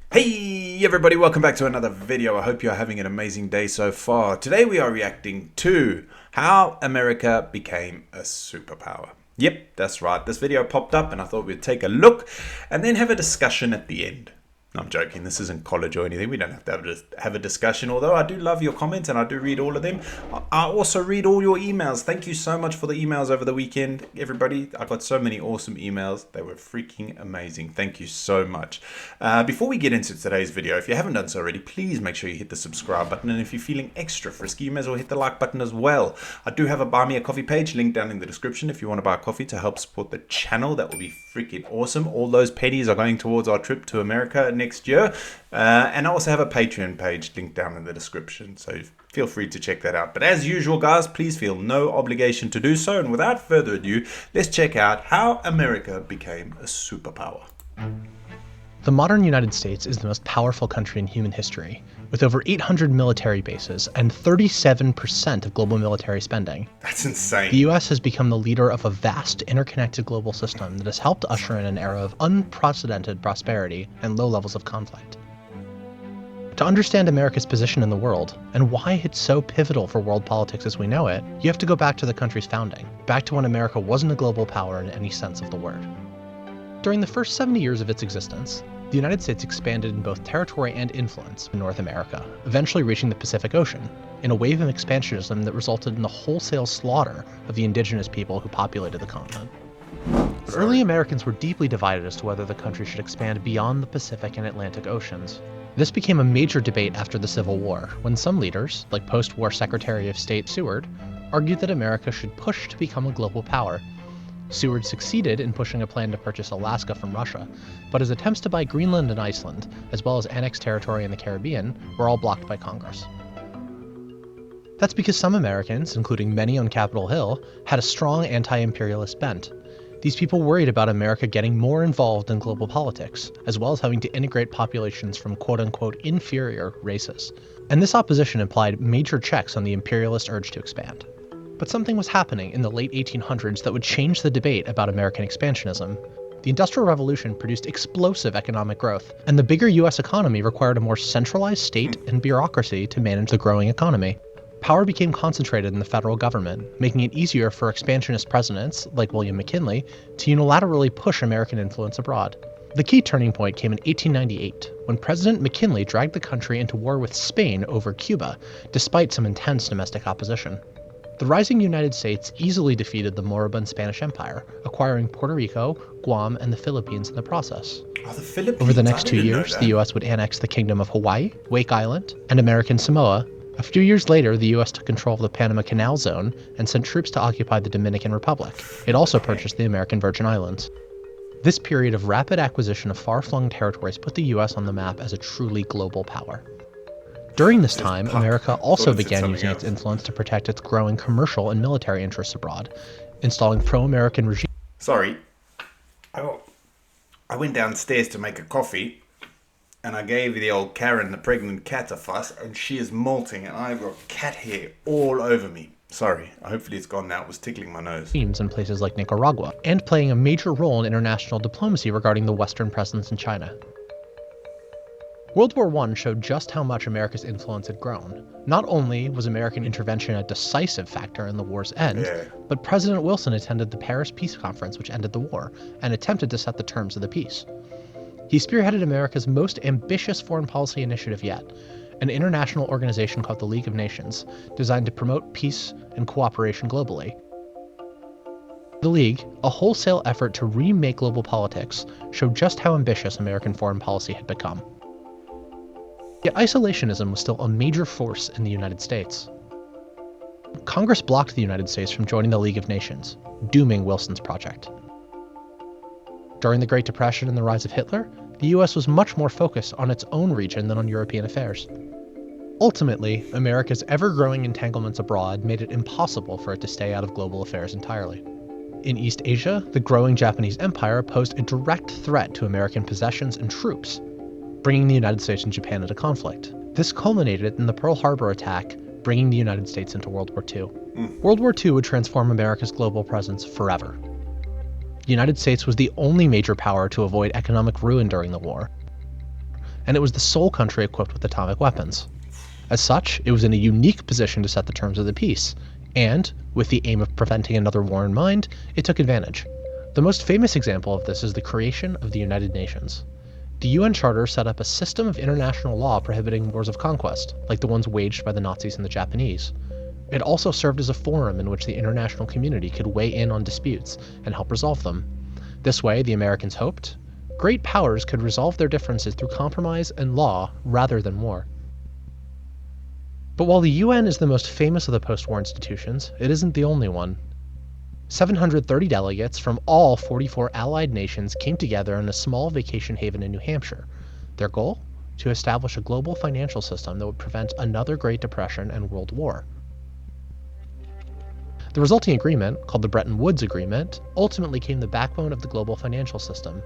Hey everybody, welcome back to another video. I hope you're having an amazing day so far. Today we are reacting to how America became a superpower. Yep, that's right. This video popped up and I thought we'd take a look and then have a discussion at the end. No, I'm joking. This isn't college or anything. We don't have to have a discussion, although I do love your comments and I do read all of them. I also read all your emails. Thank you so much for the emails over the weekend, everybody. I got so many awesome emails. They were freaking amazing. Thank you so much. Before we get into today's video, if you haven't done so already, please make sure you hit the subscribe button. And if you're feeling extra frisky, you may as well hit the like button as well. I do have a Buy Me a Coffee page, link down in the description if you want to buy a coffee to help support the channel. That would be freaking awesome. All those pennies are going towards our trip to America next year. And I also have a Patreon page linked down in the description, so feel free to check that out. But as usual, guys, please feel no obligation to do so. And without further ado, let's check out how America became a superpower. The modern United States is the most powerful country in human history, with over 800 military bases and 37% of global military spending. That's insane. The US has become the leader of a vast, interconnected global system that has helped usher in an era of unprecedented prosperity and low levels of conflict. To understand America's position in the world, and why it's so pivotal for world politics as we know it, you have to go back to the country's founding, back to when America wasn't a global power in any sense of the word. During the first 70 years of its existence, the United States expanded in both territory and influence in North America, eventually reaching the Pacific Ocean, in a wave of expansionism that resulted in the wholesale slaughter of the indigenous people who populated the continent. But early Americans were deeply divided as to whether the country should expand beyond the Pacific and Atlantic Oceans. This became a major debate after the Civil War, when some leaders, like post-war Secretary of State Seward, argued that America should push to become a global power. Seward succeeded in pushing a plan to purchase Alaska from Russia, but his attempts to buy Greenland and Iceland, as well as annexed territory in the Caribbean, were all blocked by Congress. That's because some Americans, including many on Capitol Hill, had a strong anti-imperialist bent. These people worried about America getting more involved in global politics, as well as having to integrate populations from quote-unquote inferior races. And this opposition implied major checks on the imperialist urge to expand. But something was happening in the late 1800s that would change the debate about American expansionism. The Industrial Revolution produced explosive economic growth, and the bigger US economy required a more centralized state and bureaucracy to manage the growing economy. Power became concentrated in the federal government, making it easier for expansionist presidents, like William McKinley, to unilaterally push American influence abroad. The key turning point came in 1898, when President McKinley dragged the country into war with Spain over Cuba, despite some intense domestic opposition. The rising United States easily defeated the moribund Spanish Empire, acquiring Puerto Rico, Guam, and the Philippines in the process. Oh, the Philippines. Over the next 2 years, the US would annex the Kingdom of Hawaii, Wake Island, and American Samoa. A few years later, the US took control of the Panama Canal Zone and sent troops to occupy the Dominican Republic. It also purchased the American Virgin Islands. This period of rapid acquisition of far-flung territories put the US on the map as a truly global power. During this time, America also began using its influence to protect its growing commercial and military interests abroad, installing pro-American regimes. Sorry, I went downstairs to make a coffee, and I gave the old Karen, the pregnant cat, a fuss, and she is molting, and I've got cat hair all over me. Sorry, hopefully it's gone now. It was tickling my nose. In places like Nicaragua, and playing a major role in international diplomacy regarding the Western presence in China. World War I showed just how much America's influence had grown. Not only was American intervention a decisive factor in the war's end, but President Wilson attended the Paris Peace Conference, which ended the war, and attempted to set the terms of the peace. He spearheaded America's most ambitious foreign policy initiative yet, an international organization called the League of Nations, designed to promote peace and cooperation globally. The League, a wholesale effort to remake global politics, showed just how ambitious American foreign policy had become. Yet isolationism was still a major force in the United States. Congress blocked the United States from joining the League of Nations, dooming Wilson's project. During the Great Depression and the rise of Hitler, the US was much more focused on its own region than on European affairs. Ultimately, America's ever-growing entanglements abroad made it impossible for it to stay out of global affairs entirely. In East Asia, the growing Japanese Empire posed a direct threat to American possessions and troops, bringing the United States and Japan into conflict. This culminated in the Pearl Harbor attack, bringing the United States into World War II. World War II would transform America's global presence forever. The United States was the only major power to avoid economic ruin during the war, and it was the sole country equipped with atomic weapons. As such, it was in a unique position to set the terms of the peace, and, with the aim of preventing another war in mind, it took advantage. The most famous example of this is the creation of the United Nations. The UN Charter set up a system of international law prohibiting wars of conquest, like the ones waged by the Nazis and the Japanese. It also served as a forum in which the international community could weigh in on disputes and help resolve them. This way, the Americans hoped, great powers could resolve their differences through compromise and law rather than war. But while the UN is the most famous of the post-war institutions, it isn't the only one. 730 delegates from all 44 allied nations came together in a small vacation haven in New Hampshire. Their goal? To establish a global financial system that would prevent another Great Depression and World War. The resulting agreement, called the Bretton Woods Agreement, ultimately became the backbone of the global financial system,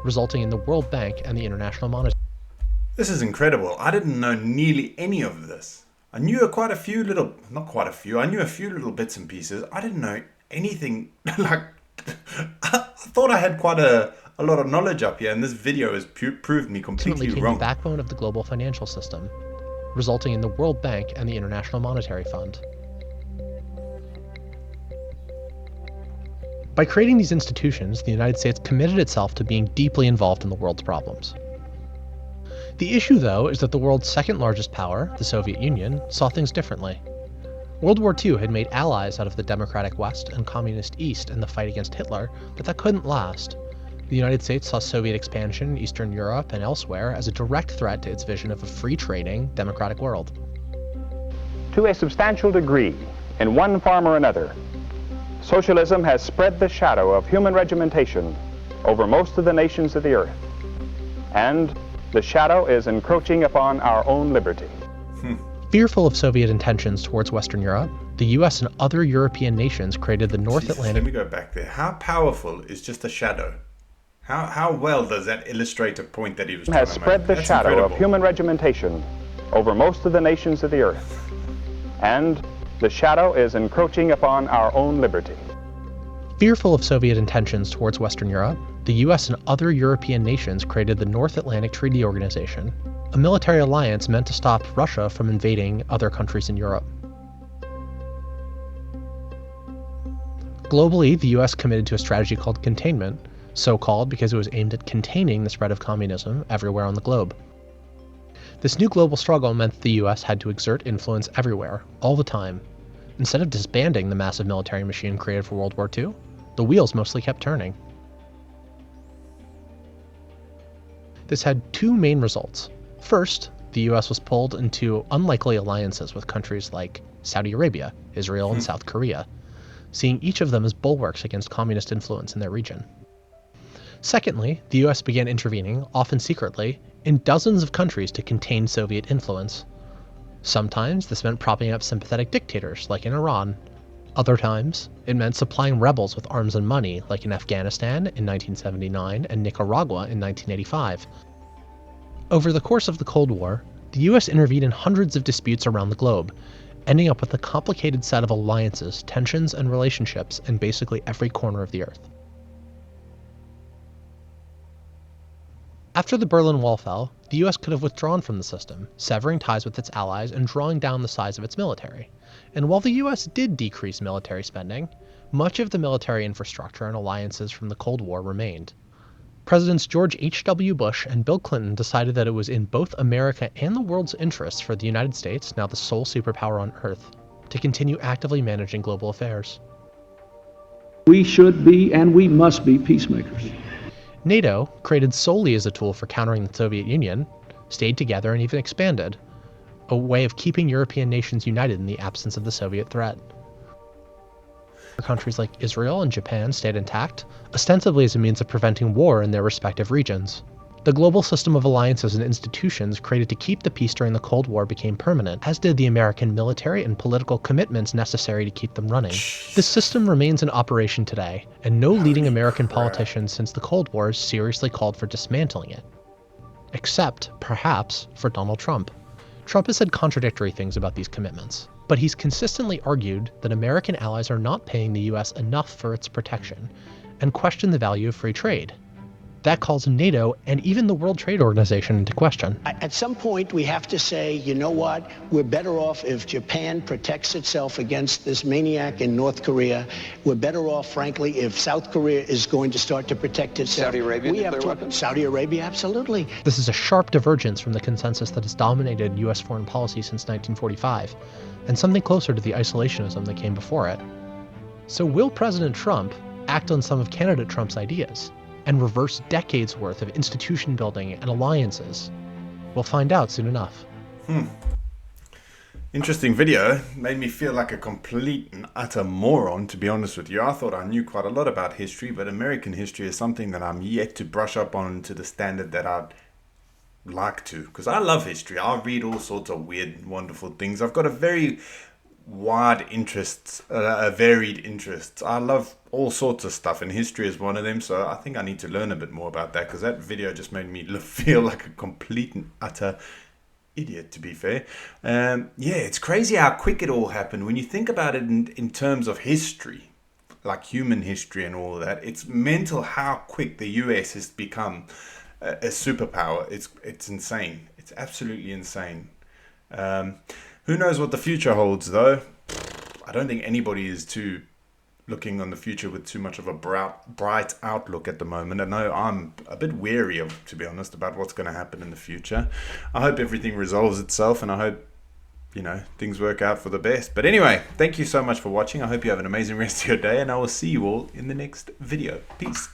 resulting in the World Bank and the International Monetary Fund. This is incredible. I didn't know nearly any of this. I knew quite a few little, not quite a few, I knew a few little bits and pieces. I didn't know anything, like, I thought I had quite a lot of knowledge up here, and this video has proved me completely became wrong. The backbone of the global financial system, resulting in the World Bank and the International Monetary Fund. By creating these institutions, the United States committed itself to being deeply involved in the world's problems. The issue, though, is that the world's second largest power, the Soviet Union, saw things differently. World War II had made allies out of the democratic West and communist East in the fight against Hitler, but that couldn't last. The United States saw Soviet expansion in Eastern Europe and elsewhere as a direct threat to its vision of a free-trading, democratic world. To a substantial degree, in one form or another, socialism has spread the shadow of human regimentation over most of the nations of the earth, and the shadow is encroaching upon our own liberty. Fearful of Soviet intentions towards Western Europe, the US and other European nations created the North Atlantic... Let me go back there. How powerful is just a shadow? How well does that illustrate a point that he was trying to make? Has spread the shadow of human regimentation over most of the nations of the earth, and the shadow is encroaching upon our own liberty. Fearful of Soviet intentions towards Western Europe, the US and other European nations created the North Atlantic Treaty Organization, a military alliance meant to stop Russia from invading other countries in Europe. Globally, the US committed to a strategy called containment, so called because it was aimed at containing the spread of communism everywhere on the globe. This new global struggle meant that the US had to exert influence everywhere, all the time. Instead of disbanding the massive military machine created for World War II, the wheels mostly kept turning. This had two main results. First, the US was pulled into unlikely alliances with countries like Saudi Arabia, Israel, and South Korea, seeing each of them as bulwarks against communist influence in their region. Secondly, the US began intervening, often secretly, in dozens of countries to contain Soviet influence. Sometimes this meant propping up sympathetic dictators, like in Iran. Other times, it meant supplying rebels with arms and money, like in Afghanistan in 1979 and Nicaragua in 1985. Over the course of the Cold War, the US intervened in hundreds of disputes around the globe, ending up with a complicated set of alliances, tensions, and relationships in basically every corner of the Earth. After the Berlin Wall fell, the US could have withdrawn from the system, severing ties with its allies and drawing down the size of its military. And while the US did decrease military spending, much of the military infrastructure and alliances from the Cold War remained. Presidents George H.W. Bush and Bill Clinton decided that it was in both America and the world's interests for the United States, now the sole superpower on Earth, to continue actively managing global affairs. We should be and we must be peacemakers. NATO, created solely as a tool for countering the Soviet Union, stayed together and even expanded, a way of keeping European nations united in the absence of the Soviet threat. Countries like Israel and Japan stayed intact, ostensibly as a means of preventing war in their respective regions. The global system of alliances and institutions created to keep the peace during the Cold War became permanent, as did the American military and political commitments necessary to keep them running. This system remains in operation today, and no leading American politician since the Cold War has seriously called for dismantling it. Except, perhaps, for Donald Trump. Trump has said contradictory things about these commitments, but he's consistently argued that American allies are not paying the US enough for its protection, and questioned the value of free trade. That calls NATO and even the World Trade Organization into question. At some point, we have to say, you know what? We're better off if Japan protects itself against this maniac in North Korea. We're better off, frankly, if South Korea is going to start to protect itself. Saudi Arabia, nuclear weapons? Saudi Arabia, absolutely. This is a sharp divergence from the consensus that has dominated U.S. foreign policy since 1945, and something closer to the isolationism that came before it. So will President Trump act on some of candidate Trump's ideas and reverse decades worth of institution building and alliances? We'll find out soon enough. Interesting video. Made me feel like a complete and utter moron, to be honest with you. I thought I knew quite a lot about history, but American history is something that I'm yet to brush up on to the standard that I'd like to. Because I love history. I read all sorts of weird, wonderful things. I've got a very varied interests. I love all sorts of stuff, and history is one of them, so I think I need to learn a bit more about that, because that video just made me feel like a complete and utter idiot, to be fair. Yeah, it's crazy how quick it all happened. When you think about it in terms of history, like human history and all of that, it's mental how quick the US has become a superpower. It's insane. It's absolutely insane. Who knows what the future holds, though? I don't think anybody is too looking on the future with too much of a bright outlook at the moment. I know I'm a bit wary of, to be honest, about what's going to happen in the future. I hope everything resolves itself, and I hope, things work out for the best. But anyway, thank you so much for watching. I hope you have an amazing rest of your day, and I will see you all in the next video. Peace.